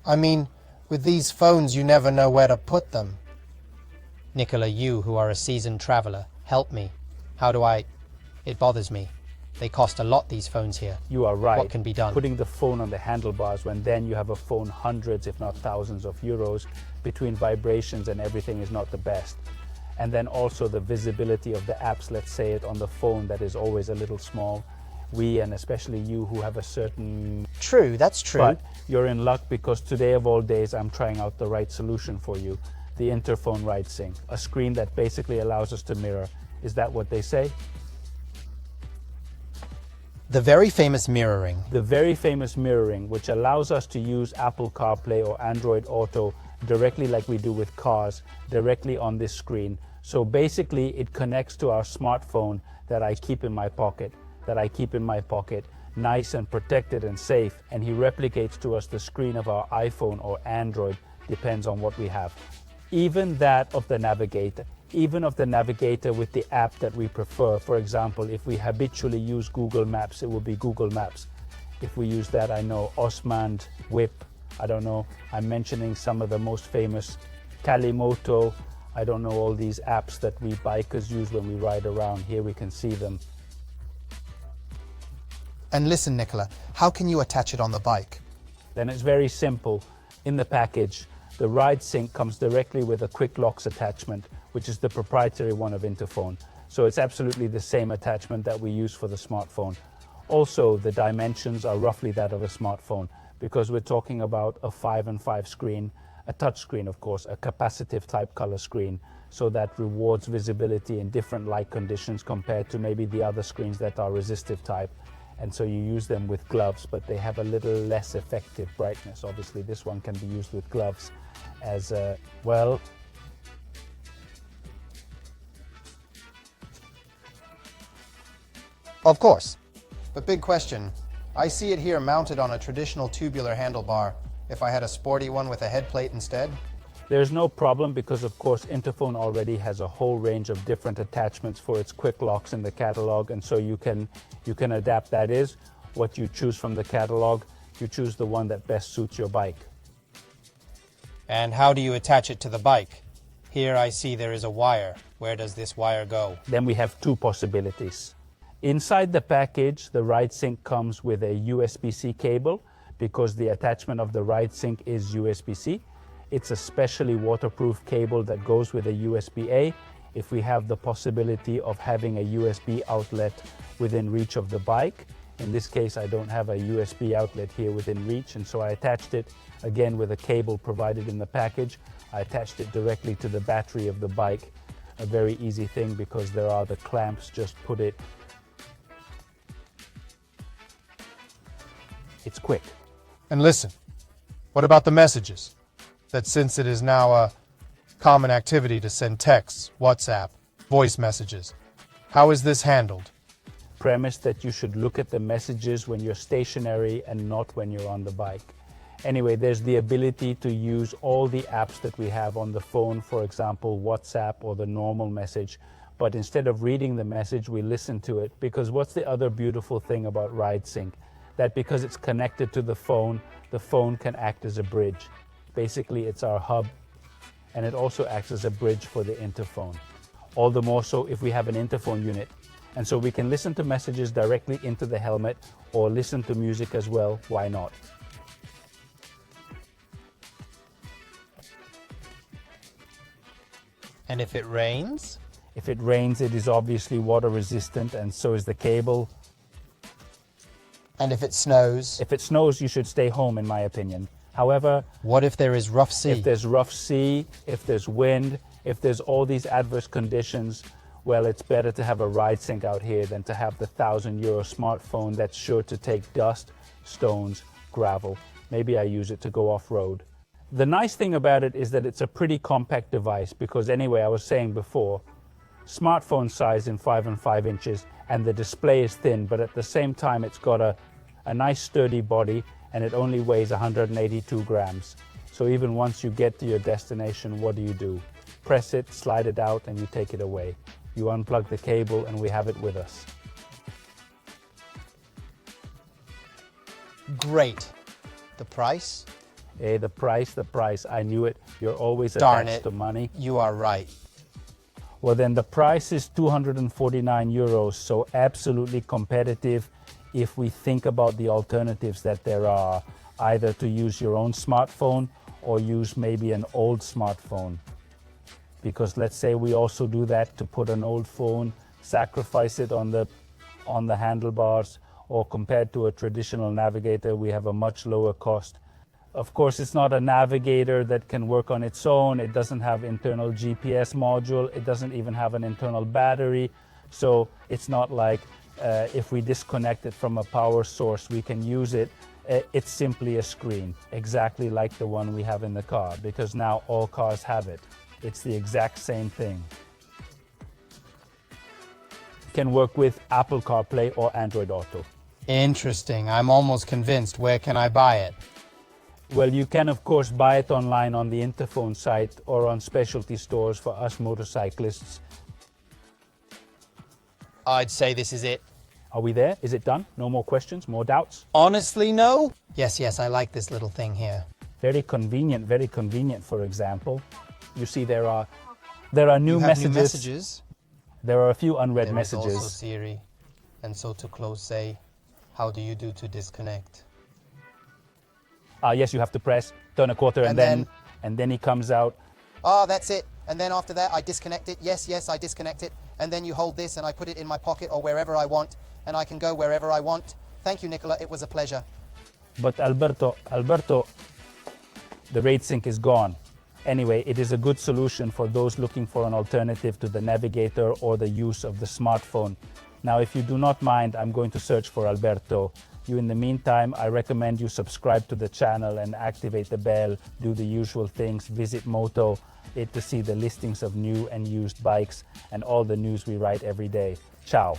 I mean, with these phones you never know where to put them. Nicola, you who are a seasoned traveler, help me. How do I... It bothers me. They cost a lot, these phones here. You are right. What can be done? Putting the phone on the handlebars when then you have a phone hundreds if not thousands of euros between vibrations and everything is not the best. And then also the visibility of the apps, let's say it on the phone, that is always a little small. We, and especially you who have a certain... True, that's true. But you're in luck because today of all days I'm trying out the right solution for you. The Interphone Ridesync, a screen that basically allows us to mirror. Is that what they say? The very famous mirroring. The very famous mirroring, which allows us to use Apple Carplay or Android Auto directly like we do with cars, directly on this screen. So basically it connects to our smartphone that I keep in my pocket, nice and protected and safe, and he replicates to us the screen of our iPhone or Android, depends on what we have. Even that of the navigator. Even of the navigator with the app that we prefer. For example, if we habitually use Google Maps, it will be Google Maps. If we use that, I know Osmand, Whip, I don't know, I'm mentioning some of the most famous, Kalimoto, I don't know, all these apps that we bikers use when we ride around. Here we can see them. And listen, Nicola, how can you attach it on the bike? Then it's very simple. In the package, the Ridesync comes directly with a quick locks attachment, which is the proprietary one of Interphone. So it's absolutely the same attachment that we use for the smartphone. Also, the dimensions are roughly that of a smartphone because we're talking about a 5:5 screen, a touch screen, of course, a capacitive type color screen. So that rewards visibility in different light conditions compared to maybe the other screens that are resistive type. And so you use them with gloves, but they have a little less effective brightness. Obviously, this one can be used with gloves as well. Of course. But big question, I see it here mounted on a traditional tubular handlebar. If I had a sporty one with a head plate instead? There's no problem because, of course, Interphone already has a whole range of different attachments for its quick locks in the catalog, and so you can adapt. That is what you choose from the catalog. You choose the one that best suits your bike. And how do you attach it to the bike? Here I see there is a wire. Where does this wire go? Then we have two possibilities. Inside the package, the Ridesync comes with a USB-C cable because the attachment of the Ridesync is USB-C. It's a specially waterproof cable that goes with a USB-A. If we have the possibility of having a USB outlet within reach of the bike, in this case I don't have a USB outlet here within reach, and so I attached it again with a cable provided in the package. I attached it directly to the battery of the bike. A very easy thing because there are the clamps, just put it. It's quick. And listen, what about the messages? That since it is now a common activity to send texts, WhatsApp, voice messages, how is this handled? Premise that you should look at the messages when you're stationary and not when you're on the bike. Anyway, there's the ability to use all the apps that we have on the phone, for example, WhatsApp or the normal message, but instead of reading the message, we listen to it. Because what's the other beautiful thing about Ridesync? That because it's connected to the phone can act as a bridge. Basically, it's our hub, and it also acts as a bridge for the Interphone. All the more so if we have an Interphone unit. And so we can listen to messages directly into the helmet or listen to music as well. Why not? And if it rains? If it rains, it is obviously water resistant, and so is the cable. And if it snows? If it snows, you should stay home, in my opinion. However, what if there is rough sea? If there's rough sea, if there's wind, if there's all these adverse conditions, well, it's better to have a Ridesync out here than to have the €1,000 smartphone that's sure to take dust, stones, gravel. Maybe I use it to go off-road. The nice thing about it is that it's a pretty compact device because anyway, I was saying before, smartphone size in 5 inches, and the display is thin, but at the same time it's got a nice sturdy body and it only weighs 182 grams. So even once you get to your destination, what do? Press it, slide it out, and you take it away. You unplug the cable and we have it with us. Great. The price? Hey, the price, I knew it. You're always Darn attached it. to money. You are right. Well, then the price is 249 euros, so absolutely competitive if we think about the alternatives that there are, either to use your own smartphone or use maybe an old smartphone. Because let's say we also do that, to put an old phone, sacrifice it on the handlebars, or compared to a traditional navigator, we have a much lower cost. Of course, it's not a navigator that can work on its own. It doesn't have internal GPS module. It doesn't even have an internal battery. So it's not like if we disconnect it from a power source, we can use it. It's simply a screen, exactly like the one we have in the car, because now all cars have it. It's the exact same thing. Can work with Apple Carplay or Android Auto. Interesting. I'm almost convinced. Where can I buy it? Well, you can of course buy it online on the Interphone site or on specialty stores for us motorcyclists. I'd say this is it. Are we there? Is it done? No more questions? More doubts? Honestly, no? Yes, I like this little thing here. Very convenient, for example. You see there are new You have messages. new messages. There are a few unread There is also messages. Siri. And so to close, say, how do you do to disconnect? Yes, you have to press, turn a quarter, and then he comes out. Ah, that's it. And then after that, I disconnect it. Yes, I disconnect it. And then you hold this and I put it in my pocket or wherever I want. And I can go wherever I want. Thank you, Nicola. It was a pleasure. But Alberto, the Ridesync is gone. Anyway, it is a good solution for those looking for an alternative to the navigator or the use of the smartphone. Now, if you do not mind, I'm going to search for Alberto. You, in the meantime, I recommend you subscribe to the channel and activate the bell, do the usual things, visit Moto to see the listings of new and used bikes and all the news we write every day. Ciao.